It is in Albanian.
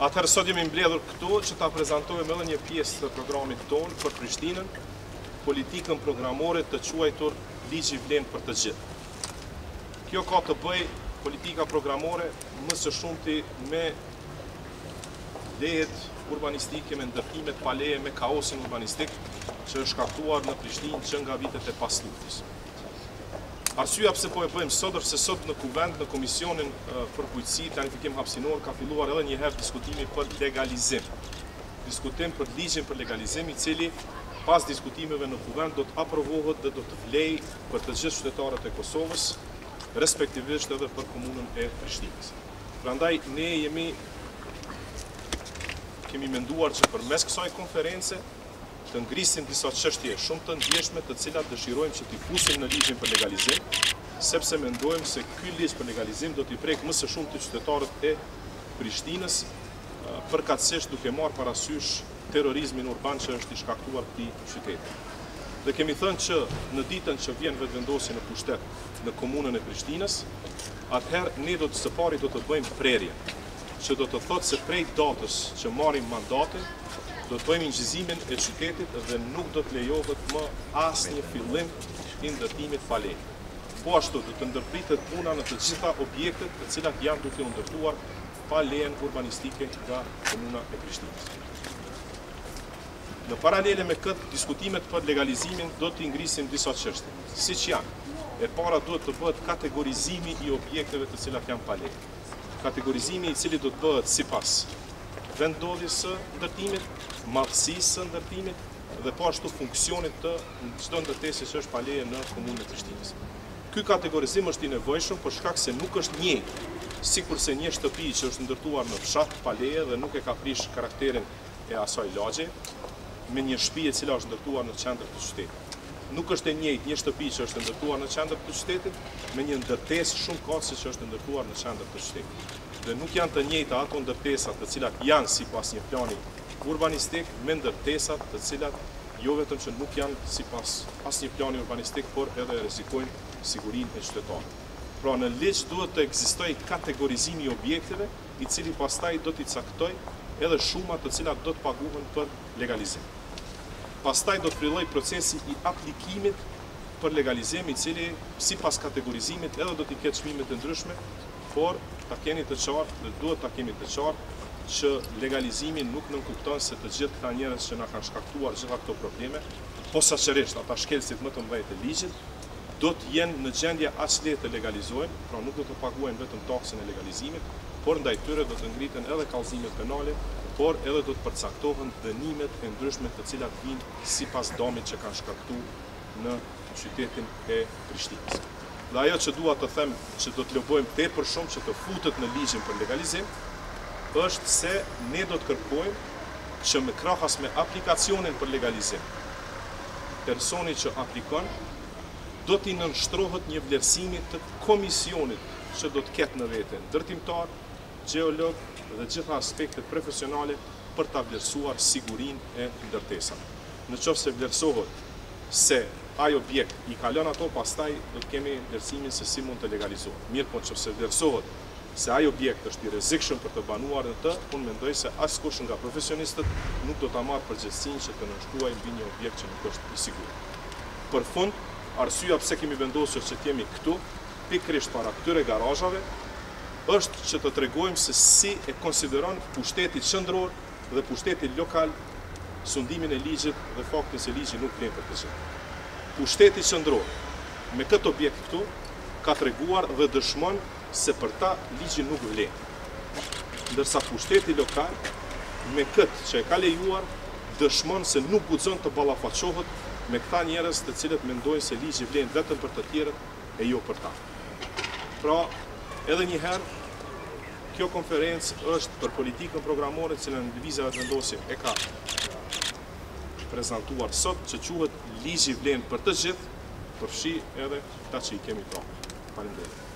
Atëherë sot jemi mbledhur këtu që ta prezantojmë edhe një pjesë të programit tonë për Prishtinën, politikën programore të quajtur Ligji vlen për të gjithë. Kjo ka të bëjë politika programore më së shumti me lejet urbanistike, me ndërtimet pa leje, me kaosin urbanistik që është shkaktuar në Prishtinë që nga vitet e paslutjes. Arsyeja pse po e bëjmë sot është se sot në kuvend, në Komisionin për Bujqësi, Planifikim Hapësinor, ka filluar edhe një herë diskutimi për legalizim. Diskutim për ligjin për legalizim, i cili pas diskutimeve në kuvend do të aprovohet dhe do të vlej për të gjithë qytetarët e Kosovës, respektivisht edhe për komunën e Prishtinës. Prandaj ne kemi menduar që përmes kësaj konference të ngrisim disa çështje shumë të ndjeshme të cilat dëshirojmë që t'i fusim në ligjin për legalizim, sepse mendojmë se ky ligj për legalizim do t'i prek më së shumti qytetarët e Prishtinës, përkatësisht duke marrë parasysh terrorizmin urban që është i shkaktuar këtij qyteti. Dhe kemi thënë që në ditën që vjen vetëvendosja në pushtet në komunën e Prishtinës, atëherë ne së pari do të bëjmë prerje, që do të thotë se prej datës që marrim mandatin, do të bëjmë ingjizimin e qytetit dhe nuk do të lejohet më asnjë fillim i ndërtimit pa leje. Po ashtu do të ndërpritet puna në të gjitha objektet të cilat janë duke u ndërtuar pa lejen urbanistike nga komuna e Prishtinës. Në paralele me këtë, diskutimet për legalizimin do të ngrisim disa çështje, siç janë. E para duhet të bëhet kategorizimi i objekteve të cilat janë pa leje. Kategorizimi i cili do të bëhet sipas vendodhjes së ndërtimit, madhësisë së ndërtimit dhe po ashtu funksionit të çdo ndërtesje që është pa leje në komunën e Prishtinës. Ky kategorizim është i nevojshëm për shkak se nuk është njëjtë, sikurse një shtëpi që është ndërtuar në fshat pa leje dhe nuk e ka prish karakterin e asaj lagje, me një shtëpi e cila është ndërtuar në qendër të qytetit. Nuk është e njëjtë një shtëpi që është ndërtuar në qendër të qytetit me një ndërtesë shumë kosë që është ndërtuar në qendër të qytetit. Dhe nuk janë të njëjta ato ndërtesat të cilat janë sipas një plani urbanistik me ndërtesat të cilat jo vetëm që nuk janë sipas asnjë plani urbanistik, por edhe rrezikojnë sigurinë e qytetarëve. Pra në ligj duhet të ekzistojë kategorizimi i objekteve, i cili pastaj do t'i caktojë edhe shumat të cilat do të paguhen për legalizim. Pastaj do të fillojë procesi i aplikimit për legalizim, i cili sipas kategorizimit edhe do t'i ketë çmime të ndryshme, por ta keni të qartë dhe duhet ta kemi të qartë që legalizimi nuk nënkupton se të gjithë këta njerëz që na kanë shkaktuar gjitha këto probleme, posaçërisht ata shkelësit më të mëdhenj të ligjit, do të jenë në gjendje as lehtë të legalizojnë, pra nuk do të paguajnë vetëm taksën e legalizimit, por ndaj tyre do të ngriten edhe kallëzimet penale, por edhe do të përcaktohen dënimet e ndryshme të cilat vijnë sipas dëmit që kanë shkaktuar në qytetin e Prishtinës. Dhe ajo që dua të them që do të lobojmë tepër shumë që të futet në ligjin për legalizim, është se ne do të kërkojmë që me krahas me aplikacionin për legalizim, personi që aplikon do t'i nënshtrohet një vlerësimi të komisionit që do të ketë në vete ndërtimtar, gjeolog dhe gjitha aspektet profesionale për ta vlerësuar sigurinë e ndërtesave. Nëse vlerësohet se ai objekt i kalon ato, pastaj do të kemi vlerësimin se si mund të legalizohet. Mirë, po nëse vlerësohet se ai objekt është i rrezikshëm për të banuar në të, unë mendoj se askush nga profesionistët nuk do ta marrë përgjegjësinë që të nënshkruajë mbi një objekt që nuk është i sigurt. Për fund, arsyeja pse kemi vendosur që të jemi këtu, pikërisht para këtyre garazhave, është që të tregojmë se si e konsideron pushteti qendror dhe pushteti lokal sundimin e ligjit dhe faktin se ligji nuk vlen për të gjithë. Pushteti qendror me këtë objekt këtu ka treguar dhe dëshmon se për ta ligji nuk vlen. Ndërsa pushteti lokal me këtë që e ka lejuar dëshmon se nuk guxon të ballafaqohet me këta njerëz të cilët mendojnë se ligji vlen vetëm për të tjerët e jo për ta. Pra, edhe një herë, kjo konferencë është për politikën programore që në lëvizje vetëvendosje e ka prezantuar sot, që quhet ligji vlen për të gjithë, përfshi edhe ta që i kemi pra. Faleminderit.